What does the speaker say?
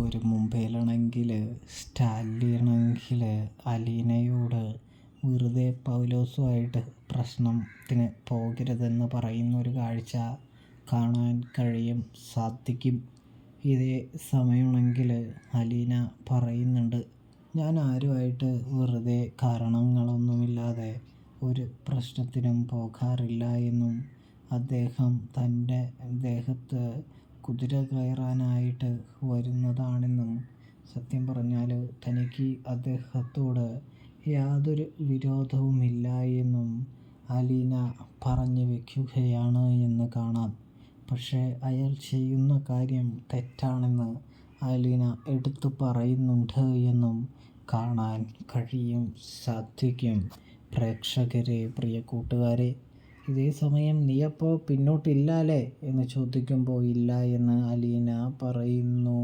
ഒരു മുംബൈയിലാണെങ്കിൽ സ്റ്റാലിനാണെങ്കിൽ അലീനയോട് വെറുതെ പൗലോസുമായിട്ട് പ്രശ്നത്തിന് പോകരുതെന്ന് പറയുന്ന ഒരു കാഴ്ച കാണാൻ സാധിക്കും. ഇതേ സമയമാണെങ്കിൽ അലീന പറയുന്നുണ്ട്, ഞാൻ ആരുമായിട്ട് വെറുതെ കാരണങ്ങളൊന്നുമില്ലാതെ ഒരു പ്രശ്നത്തിനും പോകാറില്ല എന്നും അദ്ദേഹം തൻ്റെ ദേഹത്ത് കുതിര കയറാനായിട്ട് വരുന്നതാണെന്നും സത്യം പറഞ്ഞാൽ തനിക്ക് അദ്ദേഹത്തോട് യാതൊരു വിരോധവുമില്ല എന്നും അലീന പറഞ്ഞു വയ്ക്കുകയാണ് എന്ന് കാണാം. പക്ഷേ അയാൾ ചെയ്യുന്ന കാര്യം തെറ്റാണെന്ന് അലീന എടുത്തു പറയുന്നുണ്ട് എന്നും കാണാൻ സാധിക്കും. പ്രേക്ഷകരെ, പ്രിയ കൂട്ടുകാരെ, ഇതേ സമയം നീയപ്പോൾ പിന്നോട്ടില്ലാലേ എന്ന് ചോദിക്കുമ്പോൾ ഇല്ല എന്ന് അലീന പറയുന്നു.